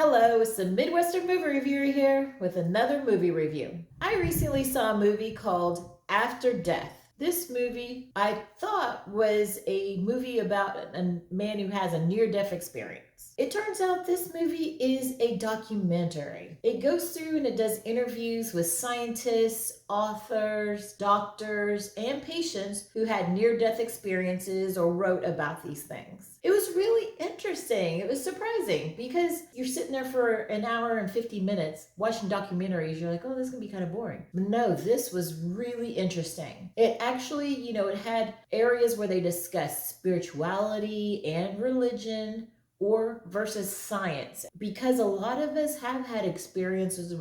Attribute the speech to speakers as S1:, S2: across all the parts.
S1: Hello, it's the Midwestern movie reviewer here with another movie review. I recently saw a movie called After Death. This movie I thought was a movie about a man who has a near-death experience. It turns out this movie is a documentary. It goes through and it does interviews with scientists, authors, doctors, and patients who had near-death experiences or wrote about these things. It was really interesting. It was surprising because you're sitting there for an hour and 50 minutes watching documentaries. You're like, oh, this is going to be kind of boring. But no, this was really interesting. It actually, it had areas where they discussed spirituality and religion or versus science, because a lot of us have had experiences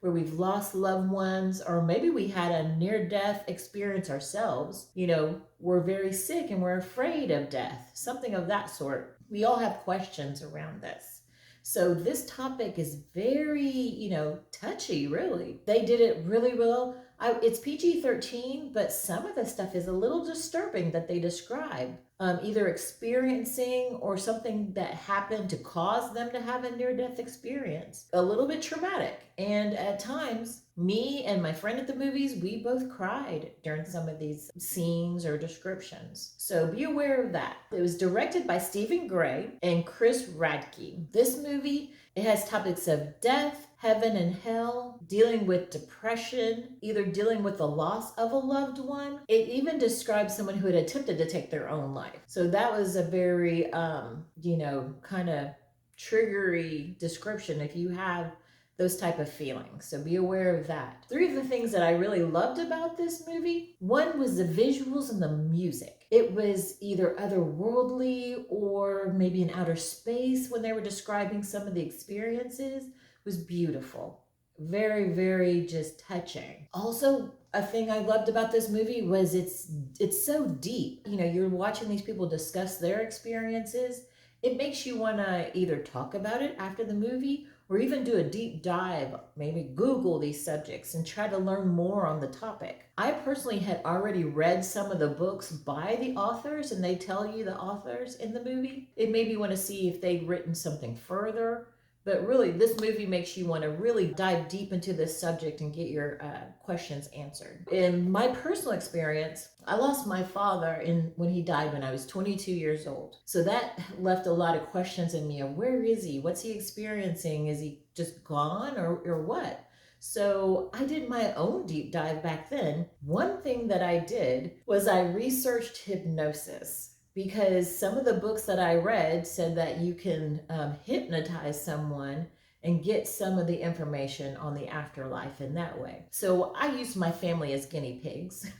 S1: where we've lost loved ones, or maybe we had a near-death experience ourselves. We're very sick and we're afraid of death, something of that sort. We all have questions around this. So this topic is very, touchy, really. They did it really well. It's PG-13, but some of the stuff is a little disturbing that they describe. Either experiencing or something that happened to cause them to have a near-death experience. A little bit traumatic. And at times, me and my friend at the movies, we both cried during some of these scenes or descriptions. So be aware of that. It was directed by Stephen Gray and Chris Radtke. This movie, it has topics of death, heaven and hell, dealing with depression, either dealing with the loss of a loved one. It even describes someone who had attempted to take their own life. So that was a very, kind of triggery description if you have those type of feelings. So be aware of that. Three of the things that I really loved about this movie, one was the visuals and the music. It was either otherworldly or maybe in outer space when they were describing some of the experiences. It was beautiful. Very, very just touching. Also, a thing I loved about this movie was it's so deep. You're watching these people discuss their experiences. It makes you want to either talk about it after the movie or even do a deep dive, maybe Google these subjects and try to learn more on the topic. I personally had already read some of the books by the authors, and they tell you the authors in the movie. It made me want to see if they'd written something further. But really, this movie makes you want to really dive deep into this subject and get your questions answered. In my personal experience, I lost my father when he died when I was 22 years old. So that left a lot of questions in me of where is he? What's he experiencing? Is he just gone or what? So I did my own deep dive back then. One thing that I did was I researched hypnosis, because some of the books that I read said that you can hypnotize someone and get some of the information on the afterlife in that way. So I used my family as guinea pigs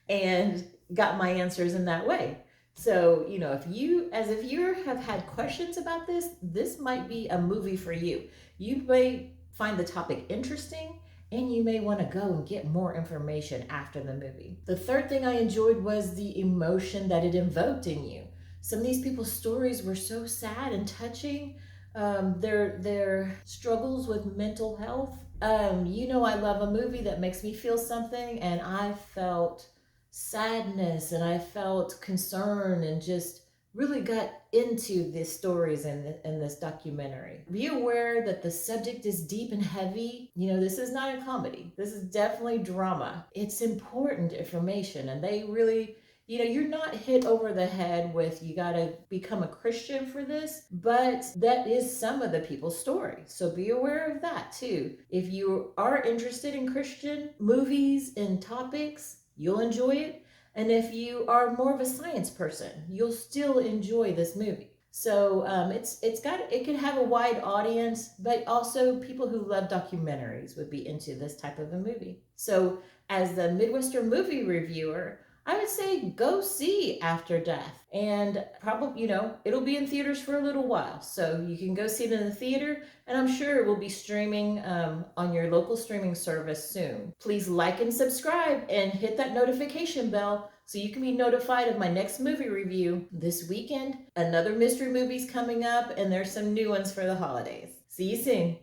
S1: and got my answers in that way. So, if you, as a viewer, have had questions about this, this might be a movie for you. You may find the topic interesting, and you may want to go and get more information after the movie. The third thing I enjoyed was the emotion that it invoked in you. Some of these people's stories were so sad and touching. Their struggles with mental health. I love a movie that makes me feel something, and I felt sadness and I felt concern and just really got into the stories in this documentary. Be aware that the subject is deep and heavy. This is not a comedy. This is definitely drama. It's important information, and they really, you're not hit over the head with you got to become a Christian for this, but that is some of the people's story. So be aware of that too. If you are interested in Christian movies and topics, you'll enjoy it. And if you are more of a science person, you'll still enjoy this movie. So it can have a wide audience, but also people who love documentaries would be into this type of a movie. So as the Midwestern movie reviewer, I would say go see After Death. And probably, it'll be in theaters for a little while. So you can go see it in the theater, and I'm sure it will be streaming on your local streaming service soon. Please like and subscribe and hit that notification bell so you can be notified of my next movie review this weekend. Another mystery movie's coming up, and there's some new ones for the holidays. See you soon.